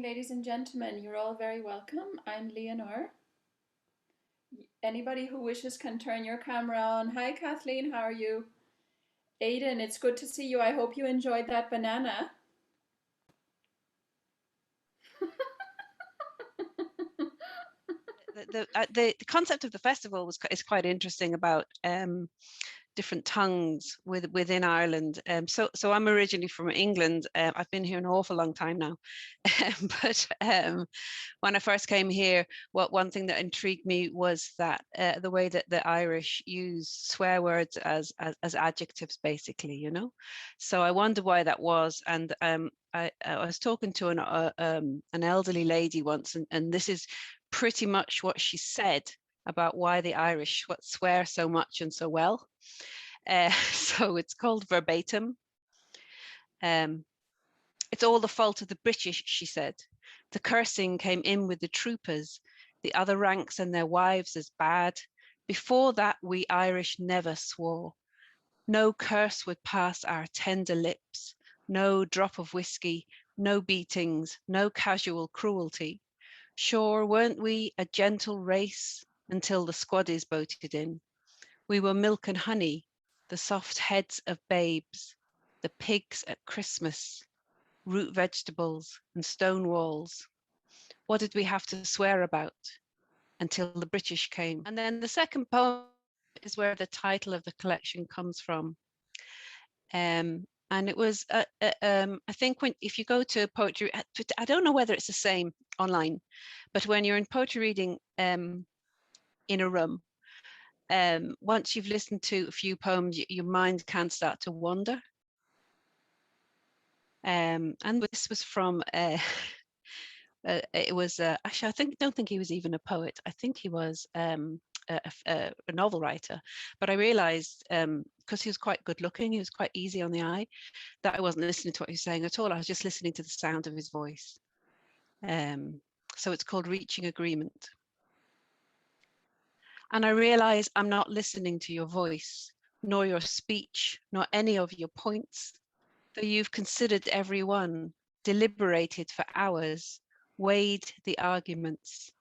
ladies and gentlemen. You're all very welcome. I'm Leonor. Anybody who wishes can turn your camera on. Hi, Kathleen. How are you? Aidan, it's good to see you. I hope you enjoyed that banana. The concept of the festival is quite interesting about different tongues within Ireland. So I'm originally from England. I've been here an awful long time now. But when I first came here, one thing that intrigued me was that the way that the Irish use swear words as adjectives, basically, you know. So I wonder why that was. And I was talking to an elderly lady once, and this is pretty much what she said about why the Irish swear so much and so well. So it's called verbatim. It's all the fault of the British, she said. The cursing came in with the troopers, the other ranks and their wives as bad. Before that, we Irish never swore. No curse would pass our tender lips, no drop of whiskey, no beatings, no casual cruelty. Sure, weren't we a gentle race until the squaddies boated in? We were milk and honey, the soft heads of babes, the pigs at Christmas, root vegetables and stone walls. What did we have to swear about until the British came? And then the second poem is where the title of the collection comes from. And it was, I think if you go to poetry, I don't know whether it's the same online, but when you're in poetry reading in a room, once you've listened to a few poems, your mind can start to wander. And this was from, it was, actually, don't think he was even a poet. I think he was a novel writer, but I realized because he was quite good looking, he was quite easy on the eye, that I wasn't listening to what he was saying at all. I was just listening to the sound of his voice. So it's called Reaching Agreement. And I realize I'm not listening to your voice, nor your speech, nor any of your points, though you've considered every one, deliberated for hours, weighed the arguments.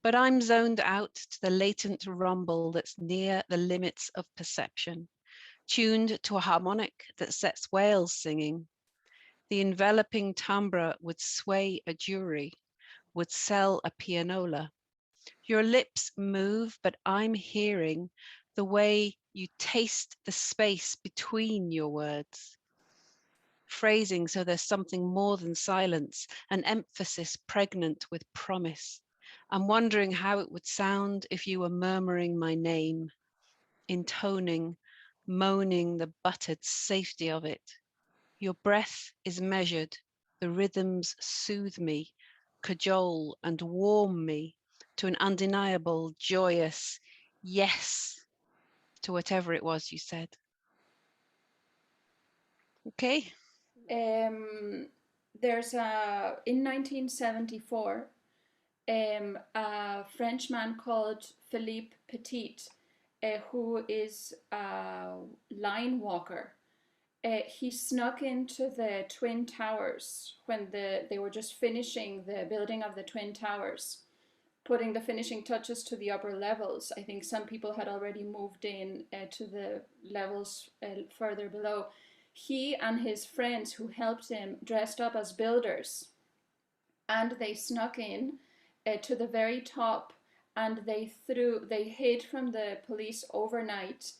But I'm zoned out to the latent rumble that's near the limits of perception, tuned to a harmonic that sets whales singing. The enveloping timbre would sway a jury, would sell a pianola. Your lips move, but I'm hearing the way you taste the space between your words. Phrasing so there's something more than silence, an emphasis pregnant with promise. I'm wondering how it would sound if you were murmuring my name, intoning, moaning the buttered safety of it. Your breath is measured, the rhythms soothe me, cajole and warm me to an undeniable, joyous yes to whatever it was you said. Okay. There's in 1974, a Frenchman called Philippe Petit, who is a line walker. He snuck into the Twin Towers when they were just finishing the building of the Twin Towers, putting the finishing touches to the upper levels. I think some people had already moved in to the levels further below. He and his friends who helped him dressed up as builders, and they snuck in to the very top, and they hid from the police overnight,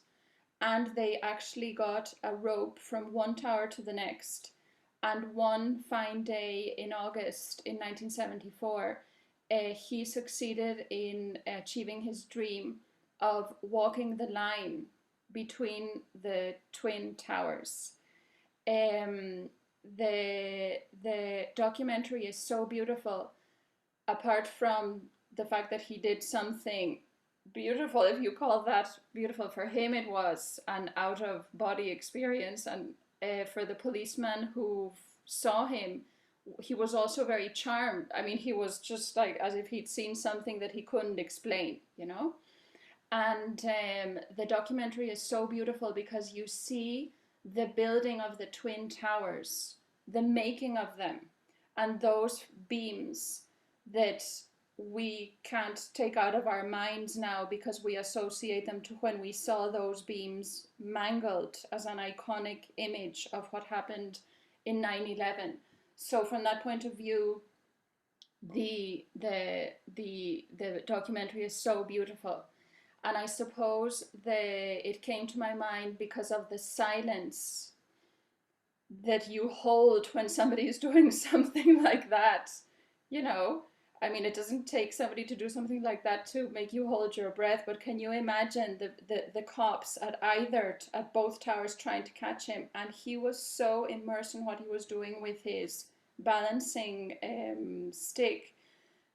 and they actually got a rope from one tower to the next. And one fine day in August in 1974, he succeeded in achieving his dream of walking the line between the Twin Towers. The documentary is so beautiful, apart from the fact that he did something beautiful, if you call that beautiful. For him it was an out-of-body experience, and for the policeman who saw him, he was also very charmed. I mean, he was just like as if he'd seen something that he couldn't explain, you know. And the documentary is so beautiful because you see the building of the Twin Towers, the making of them, and those beams that we can't take out of our minds now because we associate them to when we saw those beams mangled as an iconic image of what happened in 9/11. So from that point of view, the documentary is so beautiful. And I suppose it came to my mind because of the silence that you hold when somebody is doing something like that. You know, I mean, it doesn't take somebody to do something like that to make you hold your breath, but can you imagine the cops at both towers trying to catch him? And he was so immersed in what he was doing with his balancing stick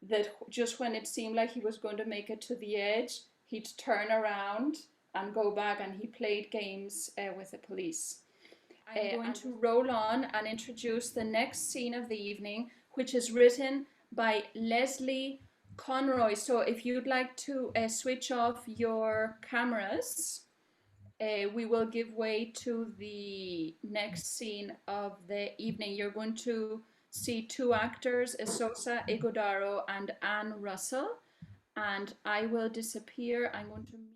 that just when it seemed like he was going to make it to the edge, he'd turn around and go back, and he played games with the police. I'm going to roll on and introduce the next scene of the evening, which is written by Lesley Conroy. So if you'd like to switch off your cameras, we will give way to the next scene of the evening. You're going to see two actors, Esosa Ighodaro and Anne Russell, and I will disappear. I'm going to mute.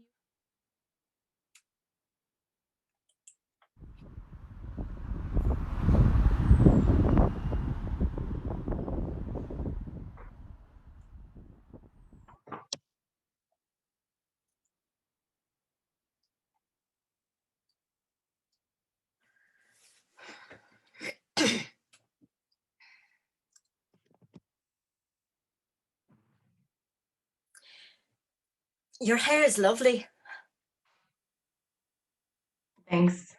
Your hair is lovely. Thanks.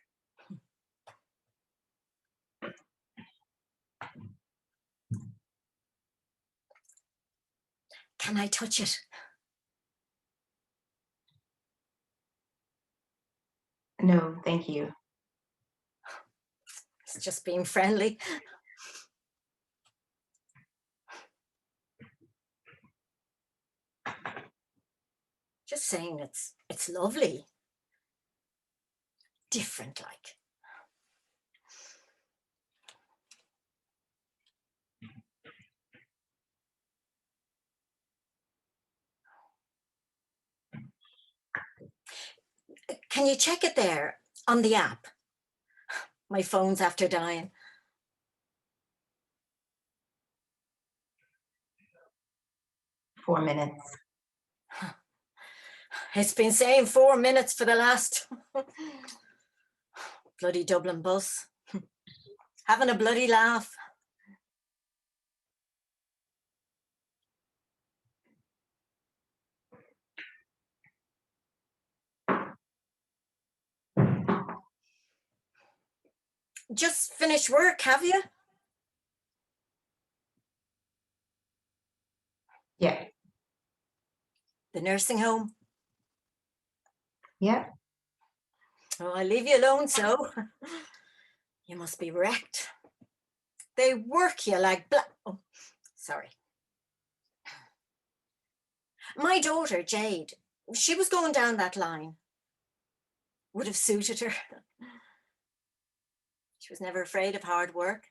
Can I touch it? No, thank you. It's just being friendly. Just saying it's lovely. Different, like. Can you check it there on the app? My phone's after dying. Four minutes. It's been saying 4 minutes for the last bloody Dublin bus. Having a bloody laugh. Just finished work, have you? Yeah. The nursing home? Yeah. Oh, I leave you alone, so. You must be wrecked. They work you like oh, sorry. My daughter, Jade, she was going down that line. Would have suited her. She was never afraid of hard work.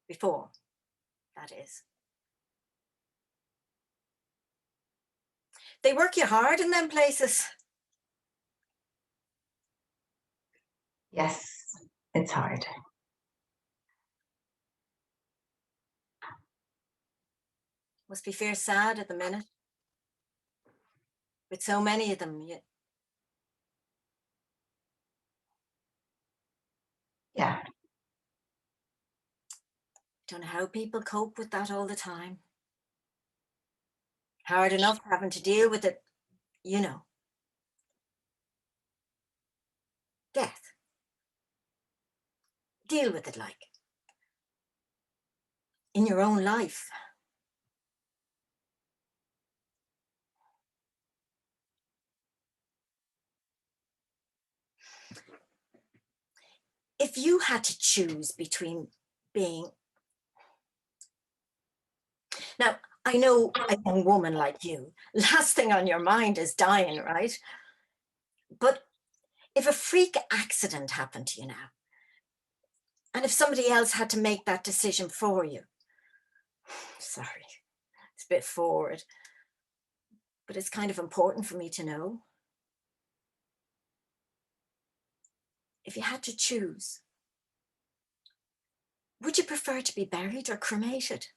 Before, that is. They work you hard in them places. Yes, it's hard. Must be fair sad at the minute. With so many of them. Yeah. Don't know how people cope with that all the time. Hard enough having to deal with it, you know. Death. Deal with it like. In your own life. If you had to choose between being... Now, I know a young woman like you, last thing on your mind is dying, right? But if a freak accident happened to you now, And if somebody else had to make that decision for you, sorry, it's a bit forward, but it's kind of important for me to know. If you had to choose, would you prefer to be buried or cremated?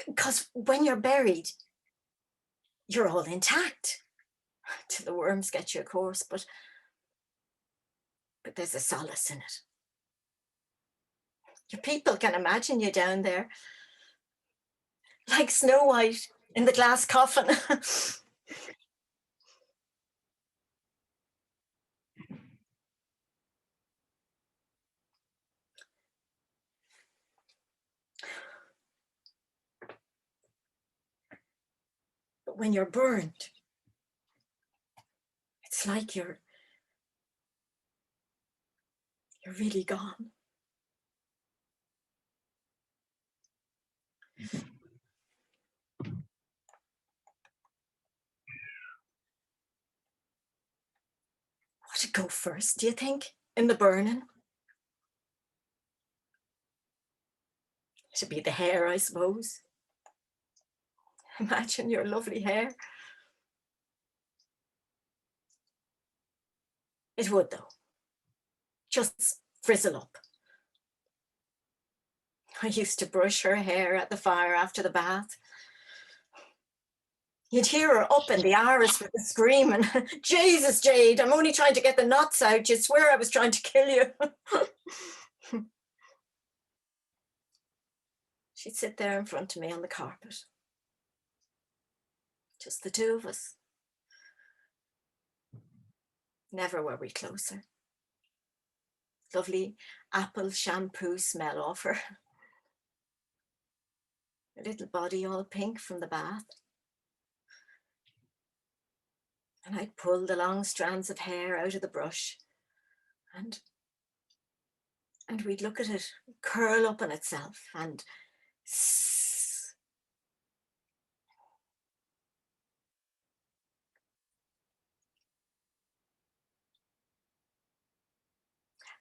Because when you're buried, you're all intact. Till the worms get you, of course, but there's a solace in it. Your people can imagine you down there, like Snow White in the glass coffin. But when you're burned, it's like you're really gone. What to go first, do you think, in the burning? It'd be the hair, I suppose. Imagine your lovely hair. It would, though. Just frizzle up. I used to brush her hair at the fire after the bath. You'd hear her up in the hours with the screaming, Jesus, Jade, I'm only trying to get the knots out. You swear I was trying to kill you. She'd sit there in front of me on the carpet. Just the two of us. Never were we closer. Lovely apple shampoo smell off her. Her little body all pink from the bath. And I'd pull the long strands of hair out of the brush and we'd look at it curl up on itself and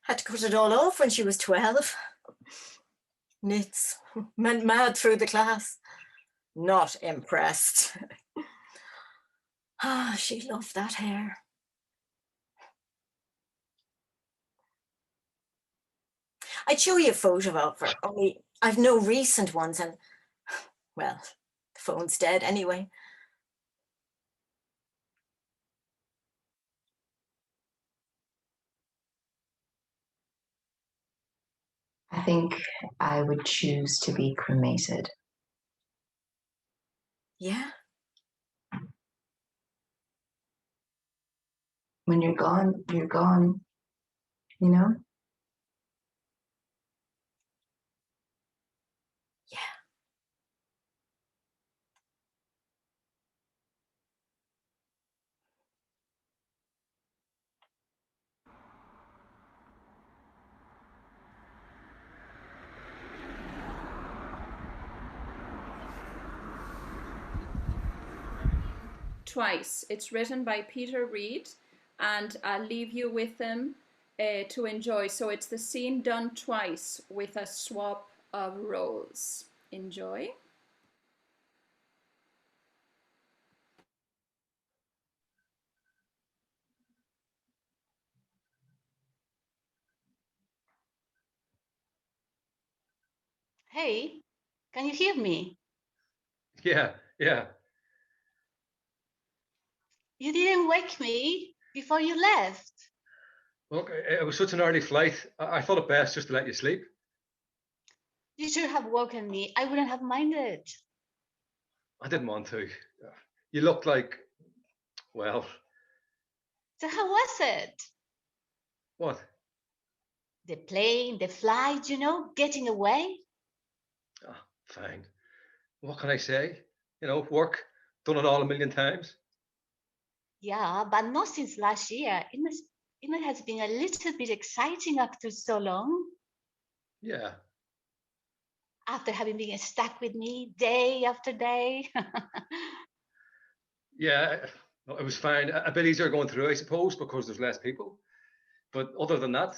had to cut it all off when she was 12. Knits, went mad through the class. Not impressed. Ah, she loved that hair. I'd show you a photo of her, only I've no recent ones and, well, the phone's dead anyway. I think I would choose to be cremated. Yeah? When you're gone, you know? Yeah. Twice. It's written by Peter Reid, and I'll leave you with him to enjoy. So it's the scene done twice with a swap of roles. Enjoy. Hey, can you hear me? Yeah. You didn't wake me before you left. Look, it was such an early flight. I thought it best just to let you sleep. You should have woken me. I wouldn't have minded. I didn't want to. You looked like, well, So how was it? what? The plane, the flight, getting away? Oh, fine. What can I say? Work, done it all a million times. Yeah, but not since last year. It has been a little bit exciting after so long. Yeah. After having been stuck with me day after day. Yeah, No, it was fine. A bit easier going through, I suppose, because there's less people. But other than that,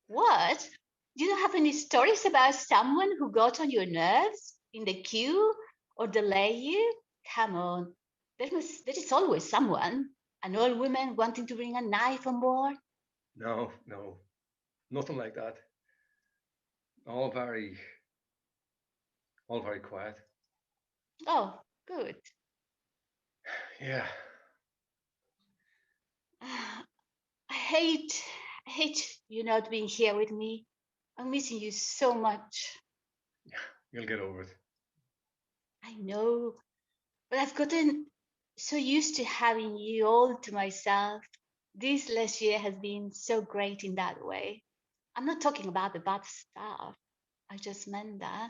What? You don't have any stories about someone who got on your nerves in the queue or delay you? Come on. There is always someone. An old woman wanting to bring a knife on board. no, nothing like that. All very quiet. Oh, good. Yeah. I hate you not being here with me. I'm missing you so much. You'll get over it. I know, but I've gotten so used to having you all to myself. This last year has been so great in that way. I'm not talking about the bad stuff. I just meant that.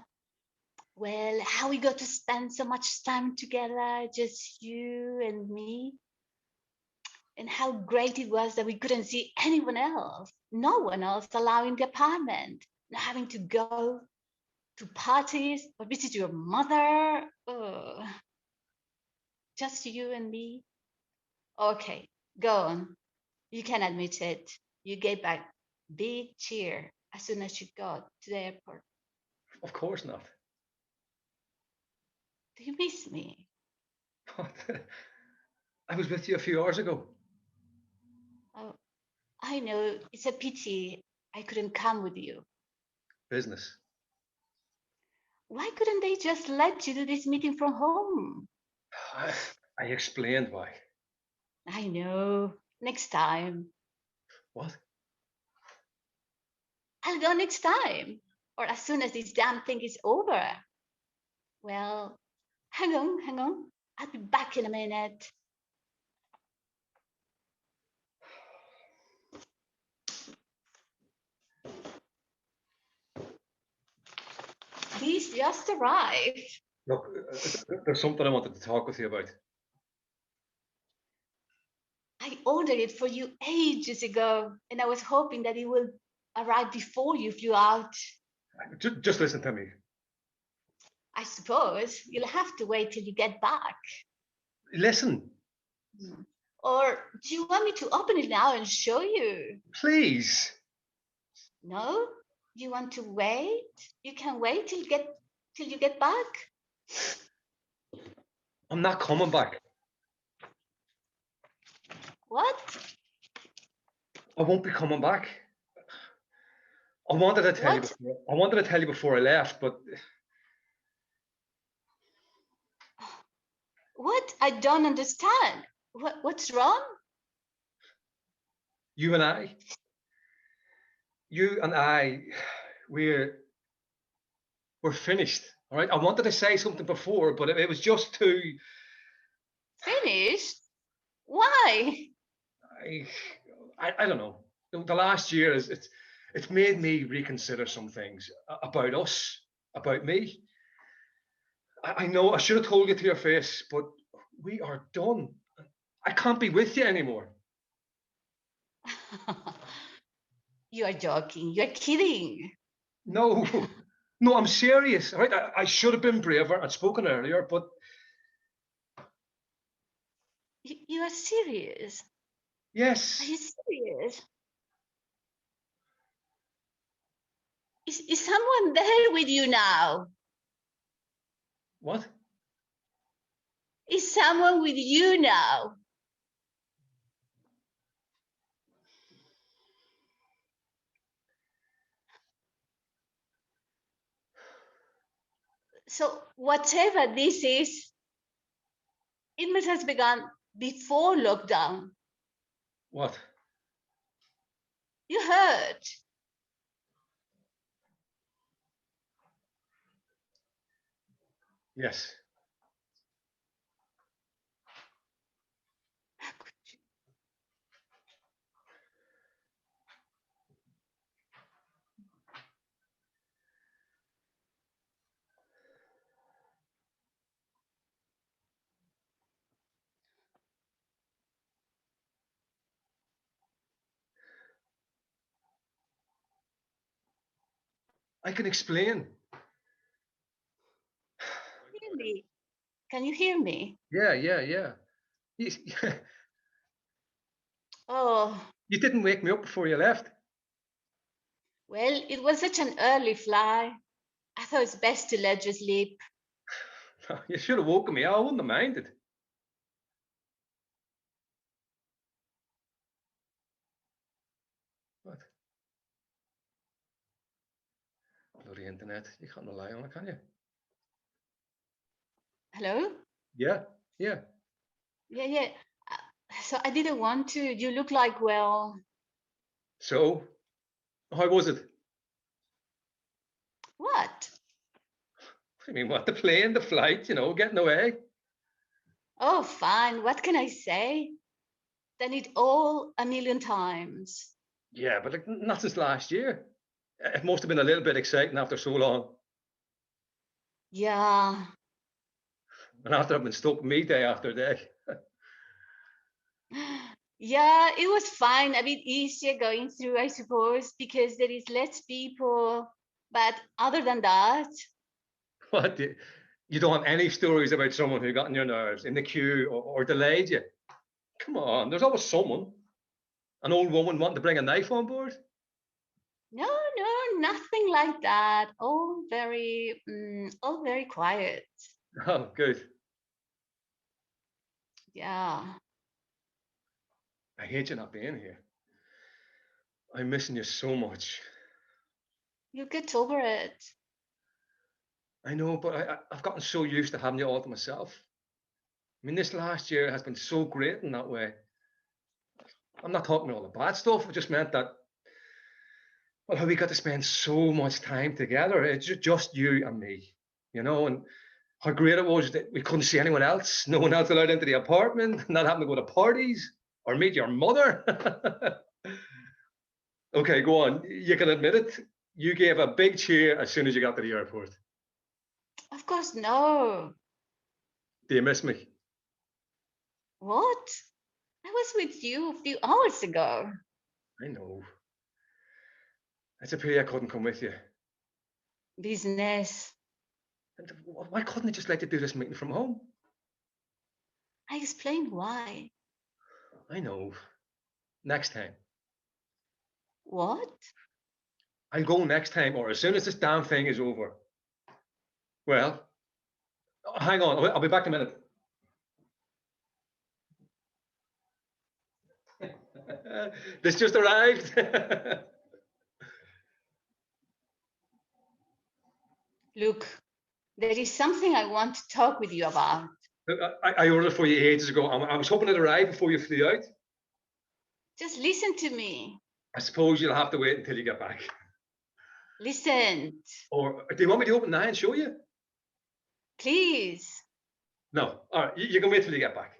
Well, how we got to spend so much time together, just you and me. And how great it was that we couldn't see anyone else, no one else allowed in the apartment, not having to go to parties or visit your mother. Ugh. Just you and me. Okay, go on. You can admit it. You gave back big cheer as soon as you got to the airport. Of course not. Do you miss me? I was with you a few hours ago. Oh, I know. It's a pity I couldn't come with you. Business. Why couldn't they just let you do this meeting from home? I explained why. I know. Next time. What? I'll go next time. Or as soon as this damn thing is over. Well, hang on. I'll be back in a minute. These just arrived. Look, there's something I wanted to talk with you about. I ordered it for you ages ago, and I was hoping that it will arrive before you flew out. Just listen to me. I suppose you'll have to wait till you get back. Listen. Or do you want me to open it now and show you? Please. No? You want to wait? You can wait till you get back. I'm not coming back. What? I won't be coming back. I wanted to tell you before I left, but What? I don't understand. What's wrong? you and I, we're finished. All right. I wanted to say something before, but it was just too. Finished? Why? I don't know. The last year it's made me reconsider some things about us, about me. I know I should have told you to your face, but we are done. I can't be with you anymore. You are joking. You're kidding. No, I'm serious. All right, I should have been braver. I'd spoken earlier, but You are serious. yes. Are you serious? Is someone there with you now? What? Is someone with you now? So whatever this is, it must have begun before lockdown. What? You heard. Yes. How could you? I can explain. Really? Can you hear me? Yeah. You, Oh, you didn't wake me up before you left. well, it was such an early fly. I thought it's best to let you sleep. You should have woken me. I wouldn't have minded. What? Bloody internet. You can't rely on it, can you? Hello? Yeah, yeah. Yeah. So I didn't want to. You look like, well, So, how was it? what? I mean, what, the plane, the flight, getting away? Oh, fine. What can I say? Done it all a million times. Yeah, but like, not since last year. It must have been a little bit exciting after so long. Yeah. And after I've been stuck with me day after day. Yeah, it was fine. A bit easier going through, I suppose, because there is less people. But other than that, What? You don't have any stories about someone who got on your nerves in the queue or delayed you? Come on, there's always someone. An old woman wanting to bring a knife on board? no, nothing like that. All very quiet. Oh, good. Yeah. I hate you not being here. I'm missing you so much. You get over it. I know, but I've gotten so used to having you all to myself. I mean, this last year has been so great in that way. I'm not talking about all the bad stuff. It just meant that, well, how we got to spend so much time together. It's just you and me, and how great it was that we couldn't see anyone else. No one else allowed into the apartment, not having to go to parties or meet your mother. Okay, go on. You can admit it. You gave a big cheer as soon as you got to the airport. Of course, no. Do you miss me? What? I was with you a few hours ago. I know. It's a pity I couldn't come with you. Business. And why couldn't I just let you do this meeting from home? I explained why. I know. Next time. What? I'll go next time, or as soon as this damn thing is over. Well, hang on. I'll be back in a minute. This just arrived. Look, there is something I want to talk with you about. I ordered for you ages ago. I was hoping it arrived before you flew out. Just listen to me. I suppose you'll have to wait until you get back. Listen, Or do you want me to open now and show you? please. No. All right. You can wait till you get back.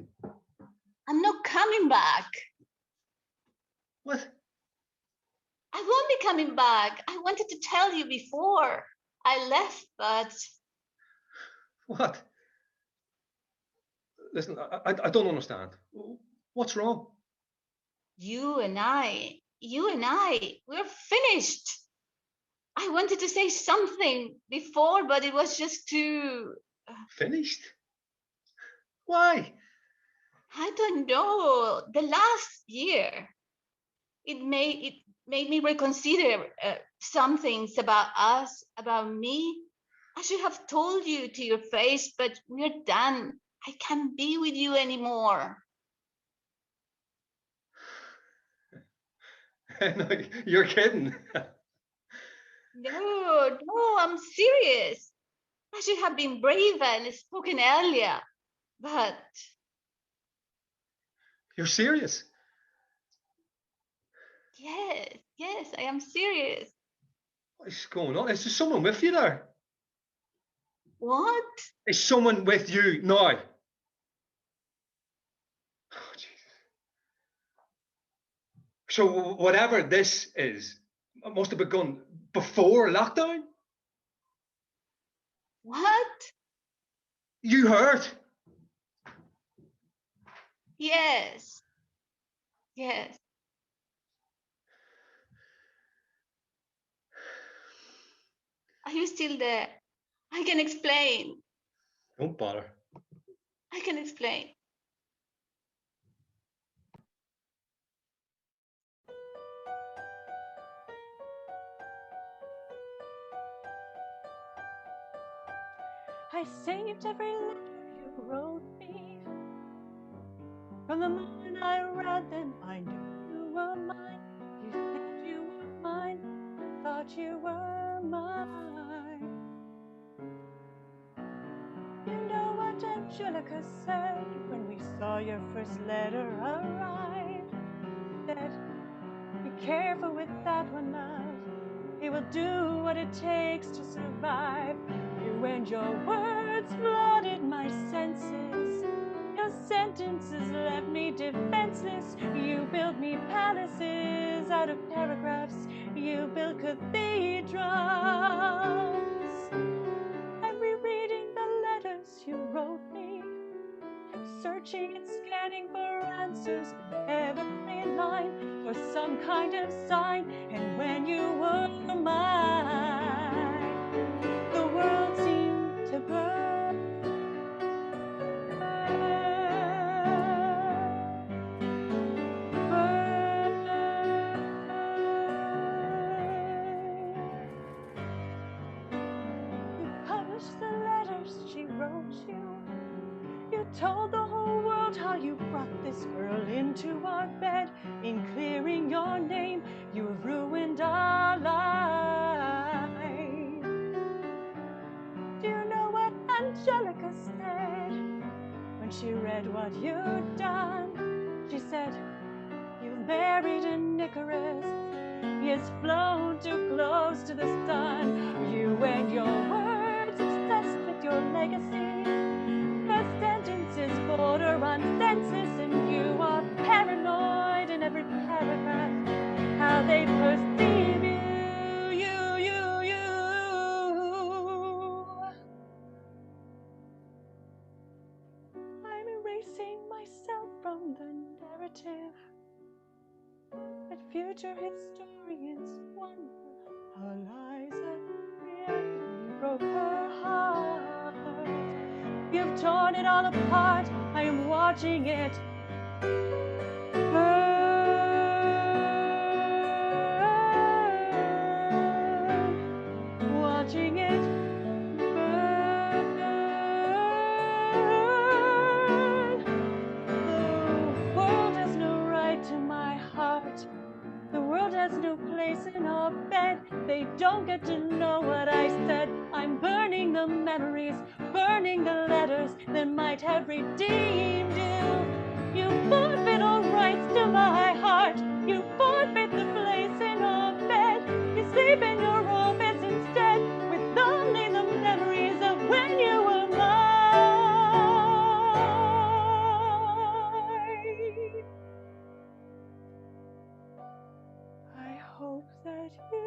I'm not coming back. What? I won't be coming back. I wanted to tell you before I left, but What? Listen, I don't understand. What's wrong? you and I, we're finished. I wanted to say something before, but it was just too, Finished? Why? I don't know. The last year, it made me reconsider some things about us, about me. I should have told you to your face, but we're done. I can't be with you anymore. No, you're kidding. No, I'm serious. I should have been braver and spoken earlier, but You're serious? yes, I am serious. What is going on? Is there someone with you there? What? Is someone with you now? Oh, Jesus. So whatever this is, it must have begun before lockdown? What? You heard? Yes. Are you still there? I can explain. Don't bother. I can explain. I saved every letter you wrote me. From the moment I read them, I knew you were mine. You said you were mine, I thought you were mine. You know what Angelica said when we saw your first letter arrive? Said, be careful with that one, love. He will do what it takes to survive. You and your words flooded my senses. Your sentences left me defenseless. You built me palaces out of paragraphs. You built cathedrals. I'm rereading the letters you wrote me. I'm searching and scanning for answers in every line, for some kind of sign. And when you were mine, the world seemed to burn. You published the letters she wrote you. You told the whole world how you brought this girl into our bed. In clearing your name, you ruined our life. Do you know what Angelica said when she read what you'd done? She said, you've married an Icarus. He has flown too close to the sun. You and your words obsessed with your legacy. Your sentences border on senseless, and you are paranoid in every paragraph. How they perceive you. I'm erasing myself from the narrative. But future historians wonder how Eliza reacted when you broke her heart. You've torn it all apart. I am watching it burn. Watching it burn. The world has no right to my heart. The world has no place in our bed. They don't get to know what I said. I'm burning the memories, burning the letters that might have redeemed you. You forfeit all rights to my heart. You forfeit the place in our bed. You sleep in your office instead, with only the memories of when you were mine. I hope that you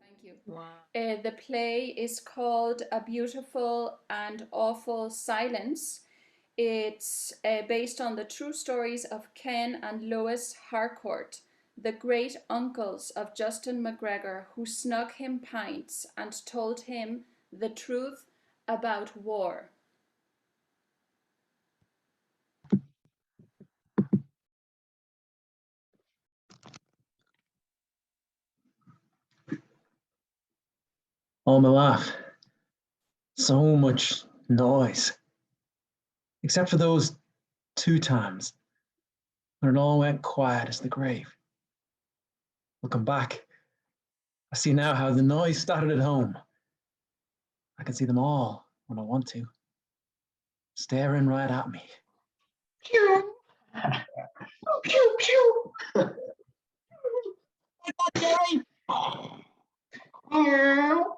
Thank you. Wow. The play is called A Beautiful and Awful Silence. It's based on the true stories of Ken and Lois Harcourt, the great uncles of Justin MacGregor, who snug him pints and told him the truth about war. All my life, so much noise, except for those 2 times when it all went quiet as the grave. Looking back, I see now how the noise started at home. I can see them all when I want to, staring right at me. Pew! Pew, pew! I got Jerry! Meow.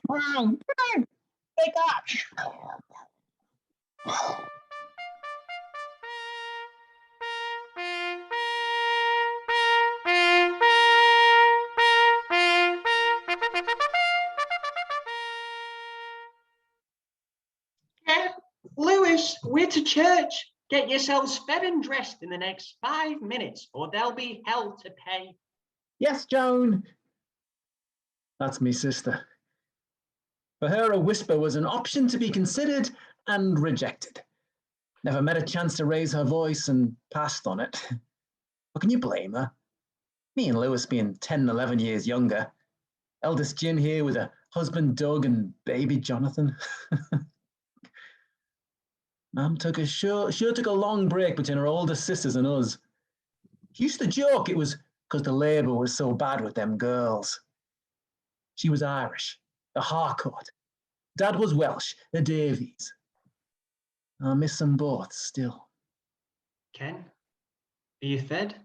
Brown. Wake up! Lewis, we're to church. Get yourselves fed and dressed in the next 5 minutes, or there'll be hell to pay. Yes, Joan. That's me sister. For her, a whisper was an option to be considered and rejected. Never met a chance to raise her voice and passed on it. But can you blame her? Me and Lewis being 10, 11 years younger. Eldest Jin here with a husband Doug and baby Jonathan. Mum took a long break between her older sisters and us. She used to joke it was because the labour was so bad with them girls. She was Irish, a Harcourt. Dad was Welsh, a Davies. I miss them both still. Ken, are you fed?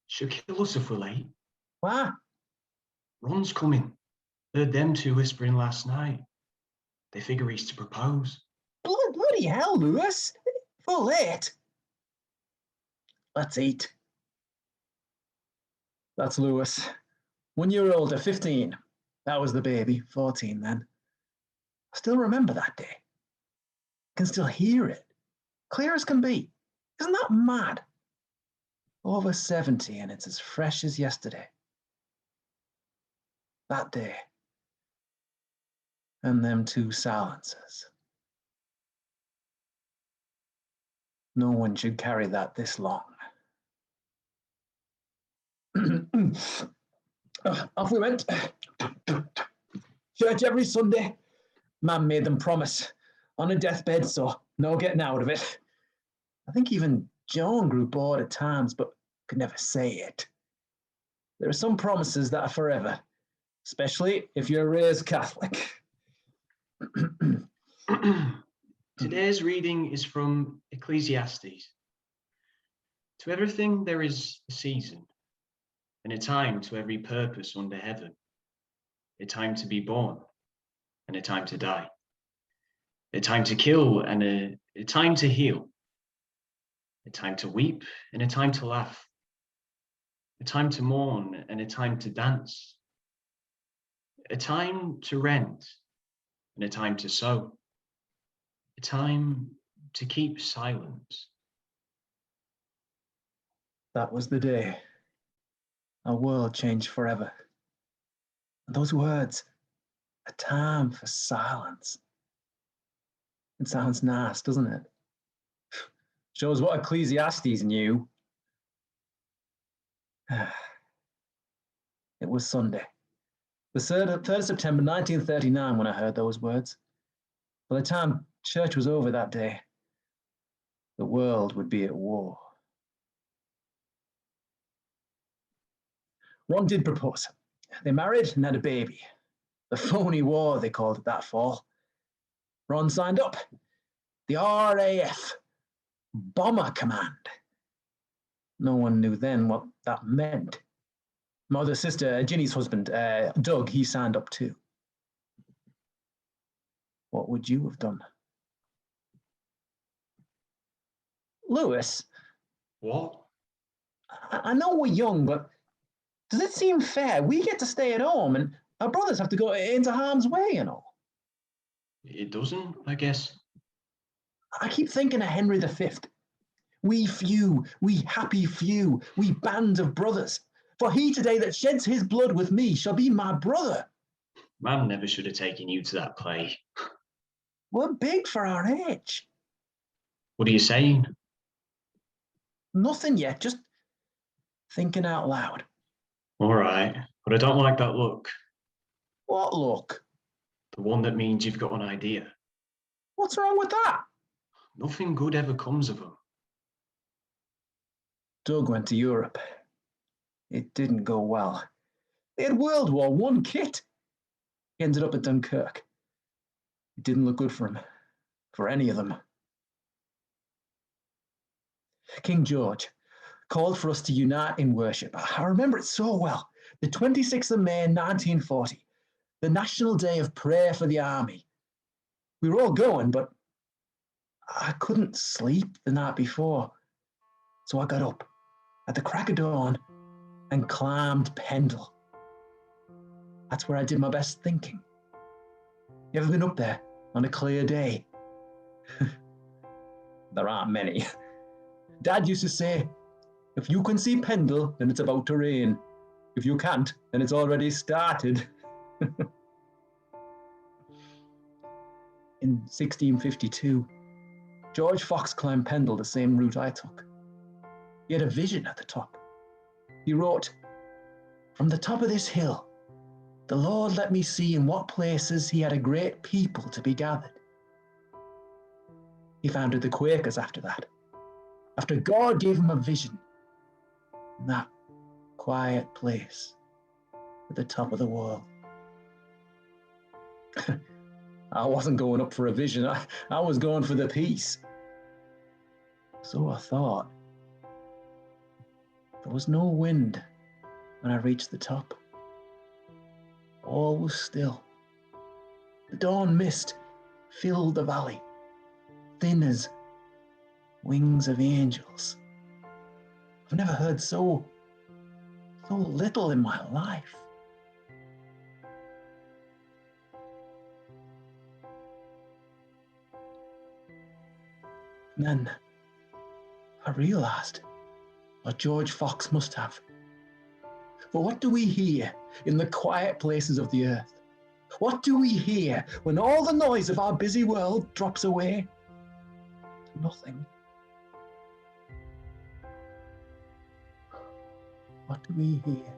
She'll kill us if we're late. What? Ron's coming. Heard them two whispering last night. They figure he's to propose. Bloody hell, Lewis. Full late. Let's eat. That's Lewis. 1 year older, 15. That was the baby, 14 then. I still remember that day. Can still hear it. Clear as can be. Isn't that mad? Over 70 and it's as fresh as yesterday. That day. And them two silencers. No one should carry that this long. Off we went. Church every Sunday. Man made them promise. On a deathbed, so no getting out of it. I think even Joan grew bored at times, but could never say it. There are some promises that are forever, especially if you're raised Catholic. Today's reading is from Ecclesiastes. To everything there is a season, and a time to every purpose under heaven, a time to be born, and a time to die, a time to kill, and a time to heal, a time to weep, and a time to laugh, a time to mourn, and a time to dance, a time to rent, and a time to sow, a time to keep silence. That was the day. Our world changed forever. And those words, a time for silence. It sounds nice, doesn't it? Shows what Ecclesiastes knew. It was Sunday, the 3rd of September 1939 when I heard those words. By the time church was over that day, the world would be at war. Ron did propose. They married and had a baby. The phony war, they called it that fall. Ron signed up. The RAF, Bomber Command. No one knew then what that meant. My other sister, Ginny's husband, Doug, he signed up too. What would you have done? Lewis? What? I know we're young, but does it seem fair? We get to stay at home and our brothers have to go into harm's way, you know. It doesn't, I guess. I keep thinking of Henry V. We few, we happy few, we band of brothers. For he today that sheds his blood with me shall be my brother. Man never should have taken you to that play. We're big for our age. What are you saying? Nothing yet, just thinking out loud. All right, but I don't like that look. What look? The one that means you've got an idea. What's wrong with that? Nothing good ever comes of them. Doug went to Europe. It didn't go well. They had World War I kit. He ended up at Dunkirk. It didn't look good for him, for any of them. King George called for us to unite in worship. I remember it so well. The 26th of May, 1940, the National Day of Prayer for the Army. We were all going, but I couldn't sleep the night before. So I got up at the crack of dawn and climbed Pendle. That's where I did my best thinking. You ever been up there on a clear day? there aren't many. Dad used to say, if you can see Pendle, then it's about to rain. If you can't, then it's already started. In 1652, George Fox climbed Pendle the same route I took. He had a vision at the top. He wrote, "From the top of this hill, the Lord let me see in what places he had a great people to be gathered." He founded the Quakers after that, after God gave him a vision in that quiet place at the top of the world. I wasn't going up for a vision, I was going for the peace. So I thought. There was no wind when I reached the top. All was still. The dawn mist filled the valley, thin as wings of angels. I've never heard so little in my life. And then I realized what George Fox must have. But what do we hear in the quiet places of the earth? What do we hear when all the noise of our busy world drops away? Nothing. What do we hear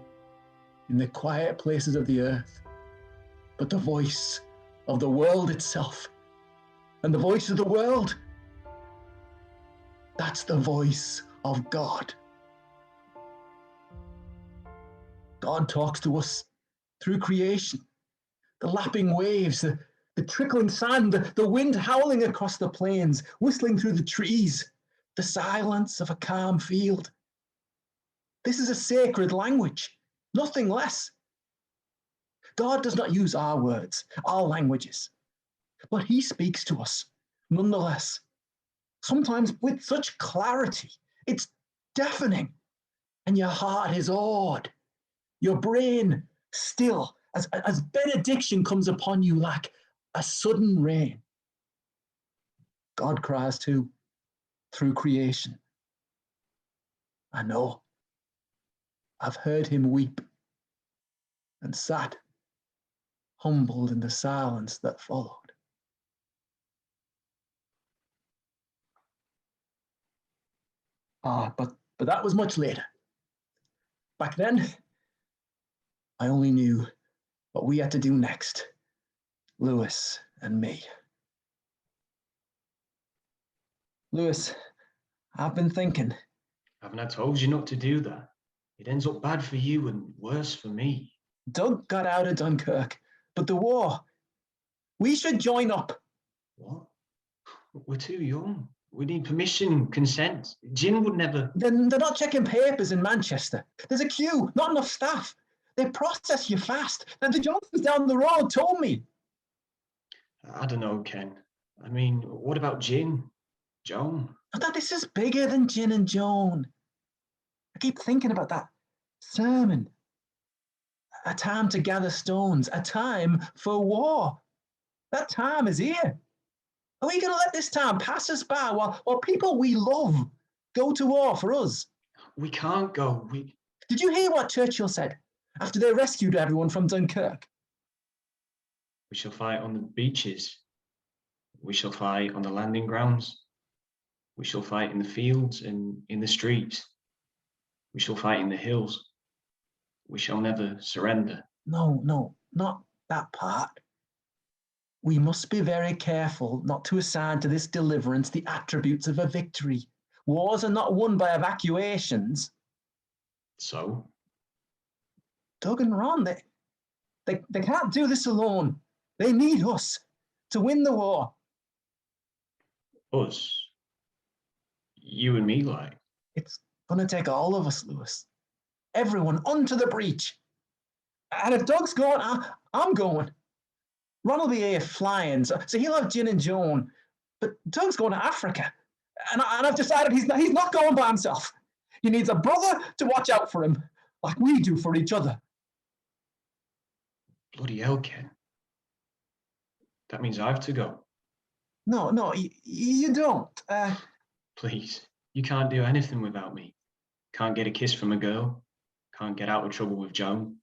in the quiet places of the earth but the voice of the world itself? And the voice of the world, that's the voice of God. God talks to us through creation, the lapping waves, the trickling sand, the wind howling across the plains, whistling through the trees, the silence of a calm field. This is a sacred language, nothing less. God does not use our words, our languages, but he speaks to us nonetheless, sometimes with such clarity, it's deafening, and your heart is awed, your brain still, as benediction comes upon you like a sudden rain. God cries too, through creation. I know. I've heard him weep and sat humbled in the silence that followed. But that was much later. Back then, I only knew what we had to do next, Lewis and me. Lewis, I've been thinking. Haven't I told you not to do that? It ends up bad for you and worse for me. Doug got out of Dunkirk, but the war, we should join up. What? We're too young. We need permission, consent. Jin would never... Then they're not checking papers in Manchester. There's a queue, not enough staff. They process you fast. And the Johnsons down the road told me. I don't know, Ken. I mean, what about Jin? Joan? I thought this is bigger than Jin and Joan. I keep thinking about that sermon. A time to gather stones, a time for war. That time is here. Are we going to let this time pass us by while people we love go to war for us? We can't go. Did you hear what Churchill said after they rescued everyone from Dunkirk? We shall fight on the beaches. We shall fight on the landing grounds. We shall fight in the fields and in the streets. We shall fight in the hills. We shall never surrender. No, not that part. We must be very careful not to assign to this deliverance the attributes of a victory. Wars are not won by evacuations. So? Doug and Ron, they can't do this alone. They need us to win the war. Us? You and me, like? It's going to take all of us, Lewis. Everyone onto the breach. And if Doug's going, I'm going. Ron will be here flying, so he'll have Jin and Joan. But Doug's going to Africa. And I've decided he's not going by himself. He needs a brother to watch out for him, like we do for each other. Bloody hell, Ken. That means I have to go. No, you don't. Please, you can't do anything without me. Can't get a kiss from a girl. Can't get out of trouble with Joan.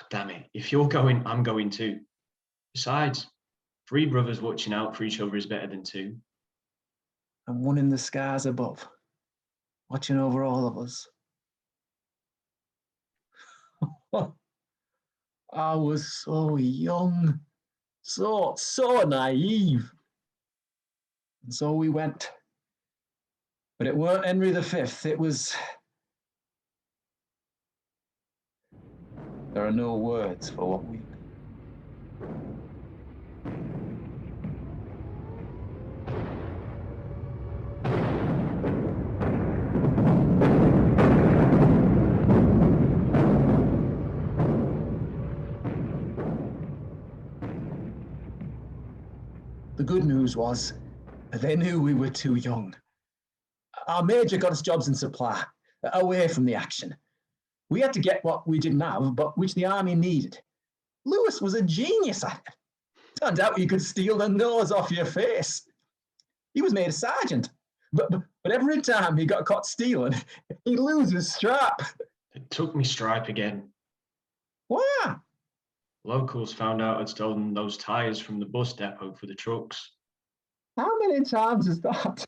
Damn it, if you're going, I'm going too. Besides, 3 brothers watching out for each other is better than 2. And one in the skies above, watching over all of us. I was so young, so naive. And so we went. But it weren't Henry V, it was... There are no words for what we... The good news was, they knew we were too young. Our major got us jobs in supply, away from the action. We had to get what we didn't have, but which the army needed. Lewis was a genius at it. Turned out he could steal the nose off your face. He was made a sergeant, but every time he got caught stealing, he'd lose his strap. It took me stripe again. Why? Locals found out I'd stolen those tyres from the bus depot for the trucks. How many times is that?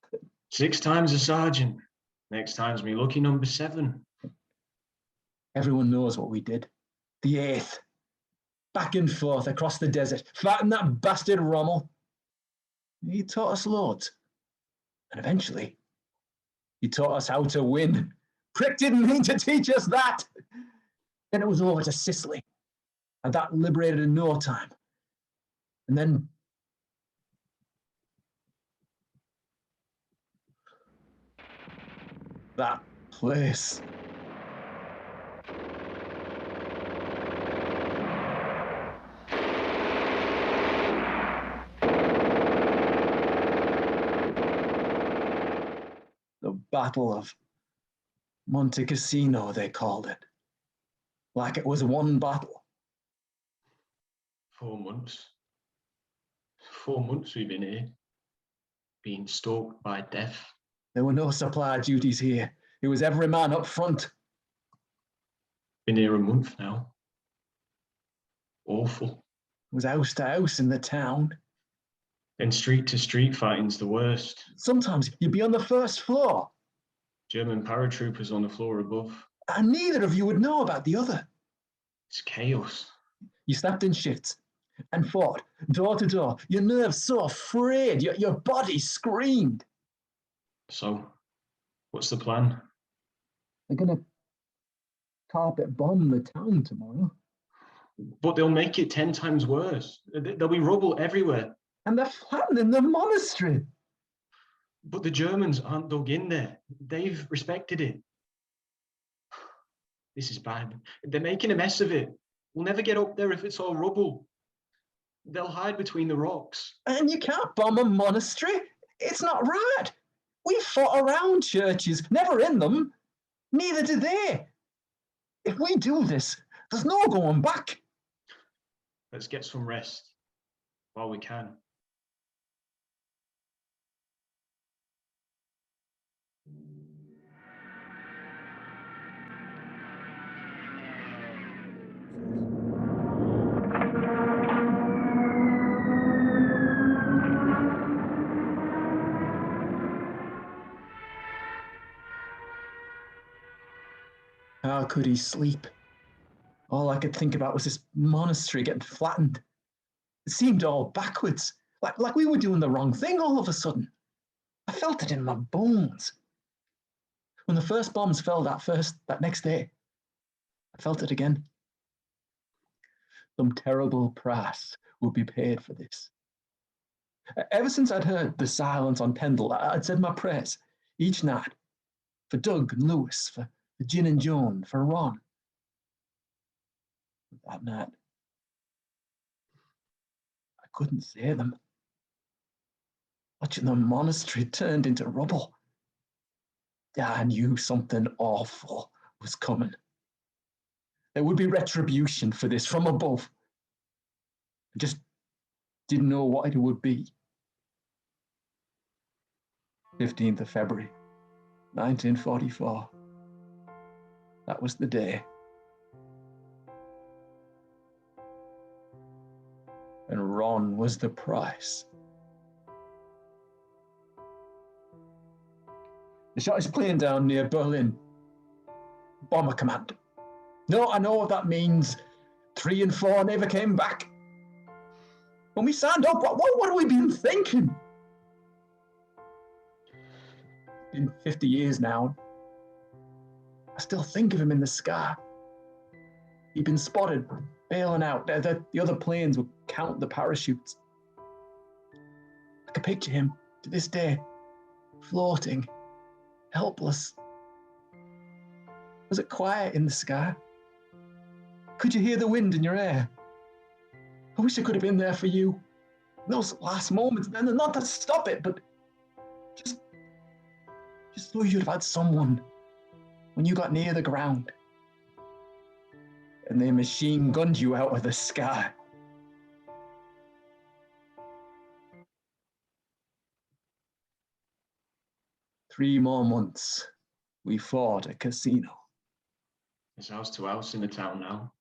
6 times a sergeant. Next time's me lucky number 7. Everyone knows what we did. The 8th. Back and forth across the desert, fighting that bastard Rommel. He taught us loads. And eventually, he taught us how to win. Prick didn't mean to teach us that. Then it was over to Sicily. And that liberated in no time. And then... that place. The Battle of Monte Cassino, they called it. Like it was one battle. 4 months. 4 months we've been here, being stalked by death. There were no supply duties here. It was every man up front. Been here a month now. Awful. It was house to house in the town. Then street to street fighting's the worst. Sometimes you'd be on the first floor. German paratroopers on the floor above. And neither of you would know about the other. It's chaos. You slept in shifts and fought door to door. Your nerves so afraid, your body screamed. So, what's the plan? They're gonna carpet bomb the town tomorrow. But they'll make it 10 times worse. There'll be rubble everywhere. And they're flattening the monastery. But the Germans aren't dug in there. They've respected it. This is bad. They're making a mess of it. We'll never get up there if it's all rubble. They'll hide between the rocks. And you can't bomb a monastery. It's not right. We fought around churches, never in them. Neither did they. If we do this, there's no going back. Let's get some rest while we can. How could he sleep? All I could think about was this monastery getting flattened. It seemed all backwards, like we were doing the wrong thing all of a sudden. I felt it in my bones. When the first bombs fell that next day, I felt it again. Some terrible price would be paid for this. Ever since I'd heard the silence on Pendle, I'd said my prayers each night for Doug and Lewis, for Gin and Joan, for Ron. But that night, I couldn't say them. Watching the monastery turned into rubble, I knew something awful was coming. There would be retribution for this from above. I just didn't know what it would be. 15th of February, 1944. That was the day. And Ron was the price. They shot his plane down near Berlin. Bomber command. No, I know what that means. 3 and 4 never came back. When we signed up, what have we been thinking? Been 50 years now. I still think of him in the sky. He'd been spotted bailing out. The other planes would count the parachutes. I can picture him to this day, floating, helpless. Was it quiet in the sky? Could you hear the wind in your hair? I wish I could have been there for you. Those last moments, and not to stop it, but just so you'd have had someone when you got near the ground and they machine gunned you out of the sky. Three more months, we fought at casino. It's house to house in the town now.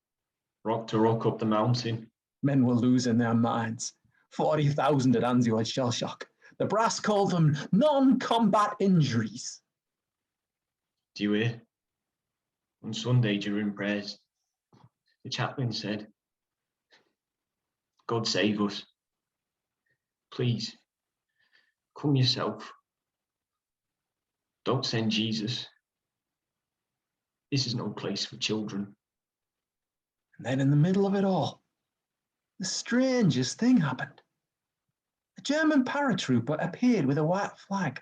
Rock to rock up the mountain. Men were losing their minds. 40,000 at Anzio had shell shock. The brass called them non-combat injuries. Do you hear? On Sunday during prayers, the chaplain said, God save us. Please, come yourself. Don't send Jesus. This is no place for children. And then in the middle of it all, the strangest thing happened. A German paratrooper appeared with a white flag.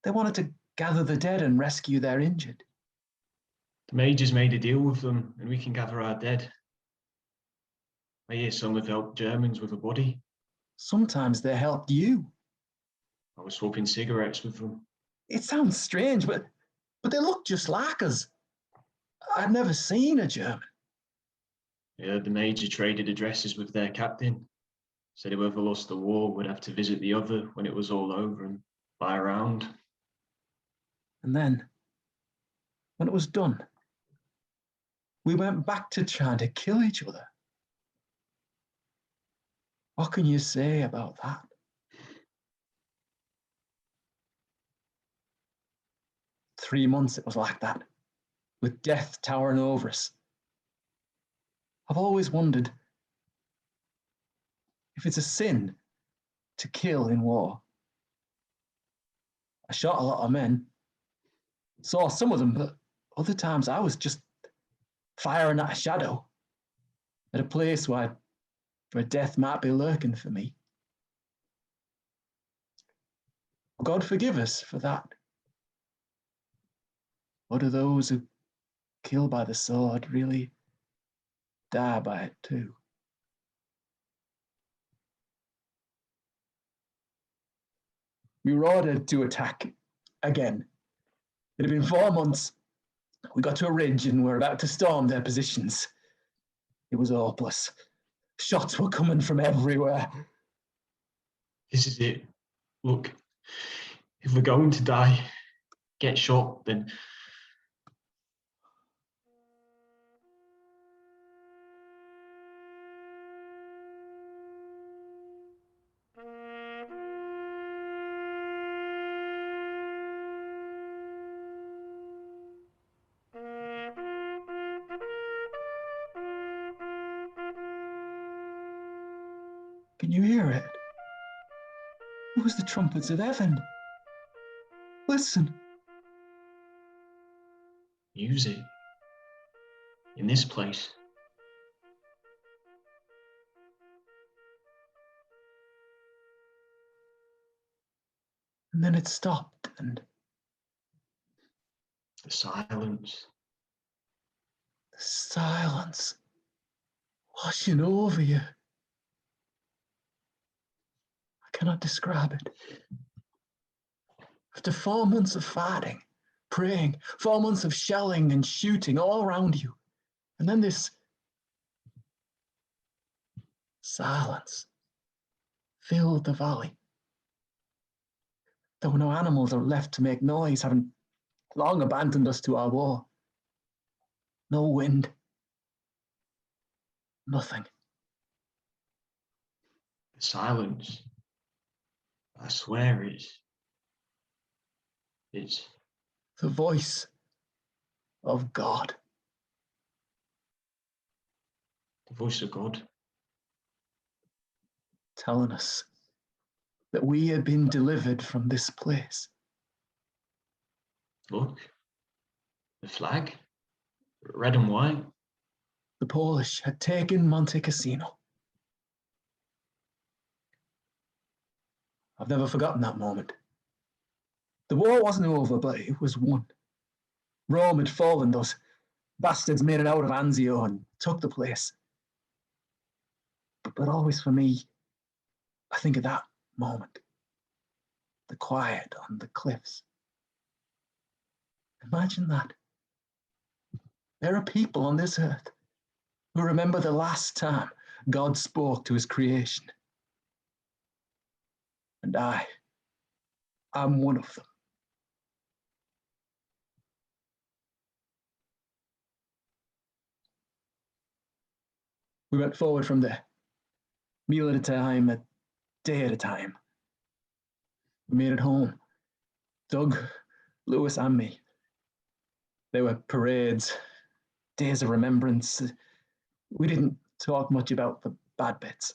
They wanted to gather the dead and rescue their injured. The major's made a deal with them and we can gather our dead. I hear some have helped Germans with a body. Sometimes they helped you. I was swapping cigarettes with them. It sounds strange, but they look just like us. I'd never seen a German. I heard the major traded addresses with their captain. Said whoever lost the war would have to visit the other when it was all over and buy around. And then, when it was done, we went back to trying to kill each other. What can you say about that? Three months it was like that, with death towering over us. I've always wondered if it's a sin to kill in war. I shot a lot of men, saw some of them, but other times I was just firing at a shadow, at a place where death might be lurking for me. God forgive us for that. Or do those who kill by the sword really die by it too? We were ordered to attack again. It had been 4 months. We got to a ridge and were about to storm their positions. It was hopeless. Shots were coming from everywhere. This is it. Look, if we're going to die, get shot, then Can you hear it? It was the trumpets of heaven. Listen. use it. In this place. And then it stopped and The silence. the silence washing over you. I cannot describe it. After 4 months of fighting, praying, 4 months of shelling and shooting all around you, and then this silence filled the valley. There were no animals left to make noise, having long abandoned us to our woe. No wind. Nothing. The silence, I swear it's The voice of God. the voice of God. Telling us that we had been delivered from this place. Look, the flag, red and white. The Polish had taken Monte Cassino. I've never forgotten that moment. The war wasn't over, but it was won. Rome had fallen, those bastards made it out of Anzio and took the place. But always for me, I think of that moment. The quiet on the cliffs. Imagine that. There are people on this earth who remember the last time God spoke to his creation. And I'm one of them. We went forward from there, meal at a time, a day at a time. We made it home. Doug, Lewis, and me. There were parades, days of remembrance. We didn't talk much about the bad bits.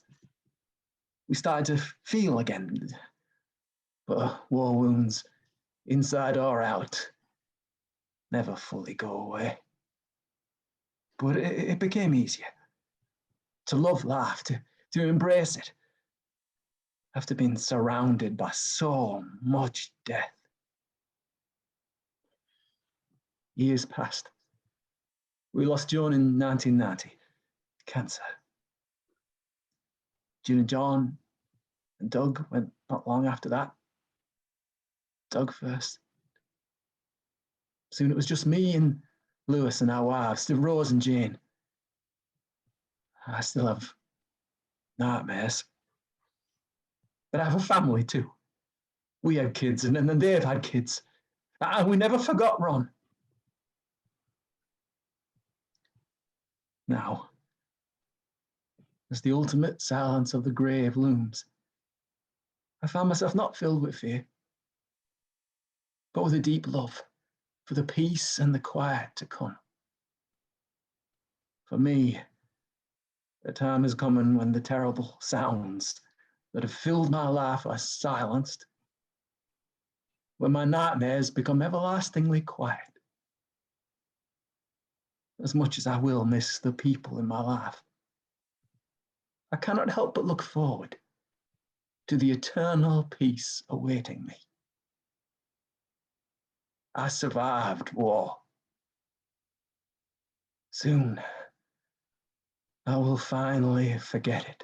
We started to feel again. But war wounds, inside or out, never fully go away. But it became easier. To love life, to embrace it, after being surrounded by so much death. Years passed. We lost Joan in 1990, cancer. June and John and Doug went not long after that. Doug first. Soon it was just me and Lewis and our wives, Rose and Jane. I still have nightmares. But I have a family too. We had kids and then they've had kids. And we never forgot Ron. Now, as the ultimate silence of the grave looms, I found myself not filled with fear, but with a deep love for the peace and the quiet to come. For me, the time is coming when the terrible sounds that have filled my life are silenced, when my nightmares become everlastingly quiet. As much as I will miss the people in my life, I cannot help but look forward to the eternal peace awaiting me. I survived war. Soon, I will finally forget it.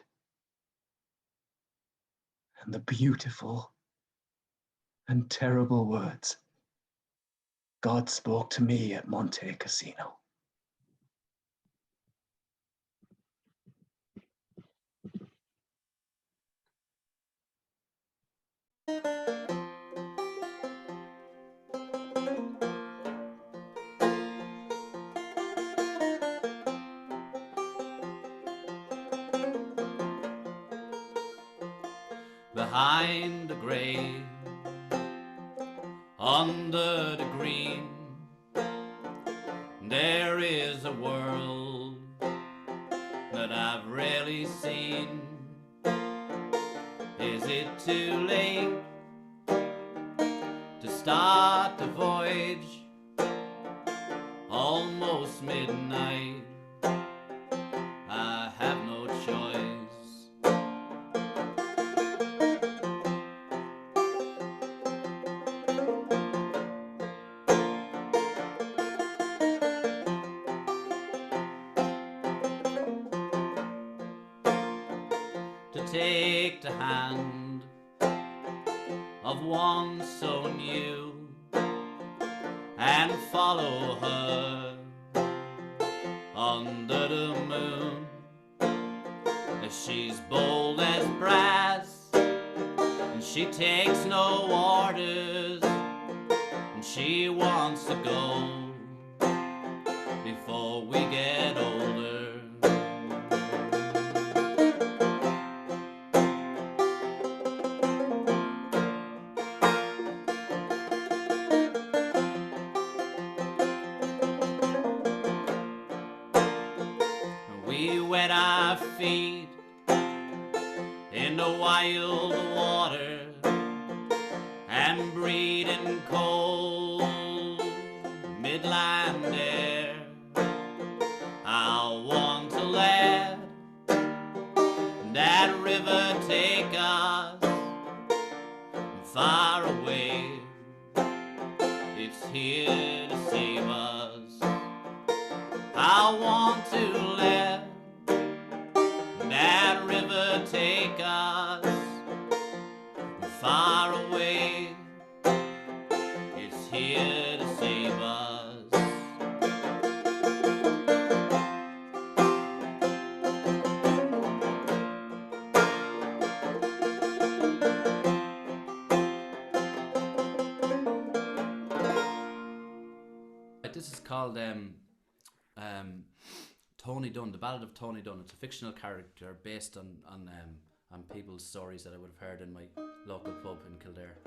And the beautiful and terrible words God spoke to me at Monte Cassino. Behind the grave, under the green, there is a world that I've rarely seen. Is it too late to start the voyage? Almost midnight, I have no choice. Take the hand of one so new and follow her under the moon. She's bold as brass and She takes no orders, and she wants to go before we get older. We wet our feet in the wild water and breathe in cold midland air. I want to let that river take us far away. It's here to save us. I want to let that river take us far away. It's here to save us. This is called Tony Dunn, the Ballad of Tony Dunn. It's a fictional character based on people's stories that I would have heard in my local pub in Kildare.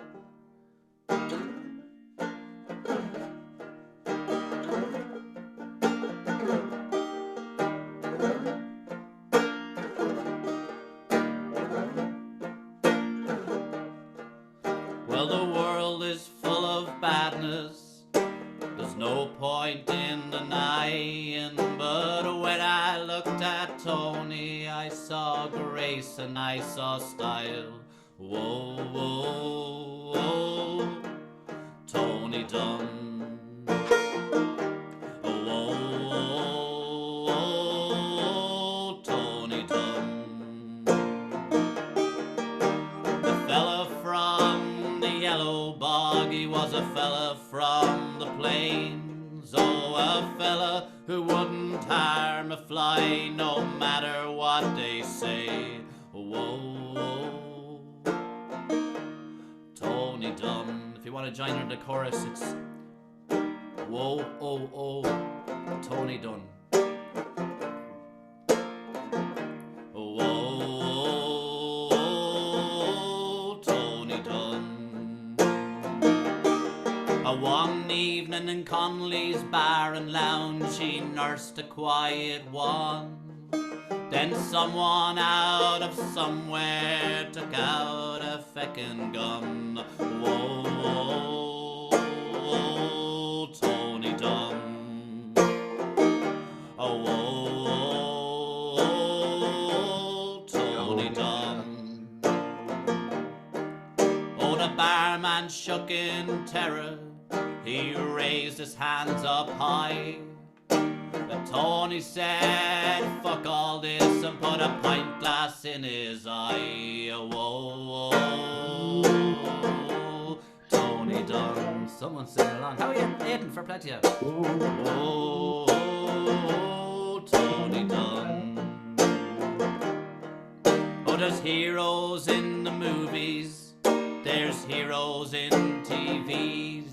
Well, the world is full of badness, there's no point in denying, but when I looked at Tony, I saw grace and I saw style. Whoa, whoa, whoa, Tony Dunn. Whoa, whoa, whoa, Tony Dunn. The fella from the yellow bog, he was a fella from the plains. Oh, a fella who wouldn't harm a fly no matter what they say. Whoa, whoa, Tony Dunn. If you want to join in the chorus, it's whoa, oh, oh, Tony Dunn. Whoa, oh, Tony Dunn. One evening in Conley's bar and lounge, he nursed a quiet one. Then someone out of somewhere took out a feckin' gun. Whoa, whoa, whoa, Tony Dunn. Oh, whoa, whoa, Tony Dunn. Oh, the barman shook in terror. He raised his hands up high. But Tony said, fuck all this, and put a pint glass in his eye. Whoa, whoa, Tony Dunn. Someone sing along. How are you? Aidan for plenty of. Whoa, whoa, Tony Dunn. Oh, there's heroes in the movies, there's heroes in TVs,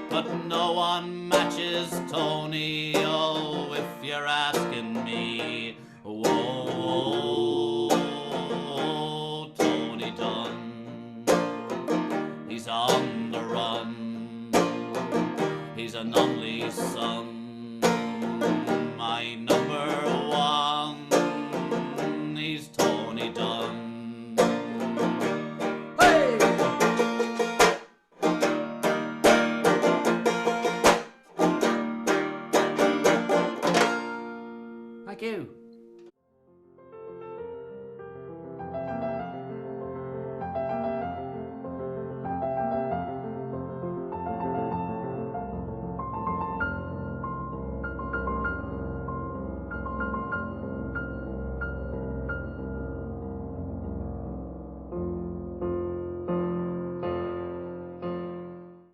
but no one matches Tony, oh, if you're asking me. Whoa, Tony Dunn. He's on the run, he's an only son, my number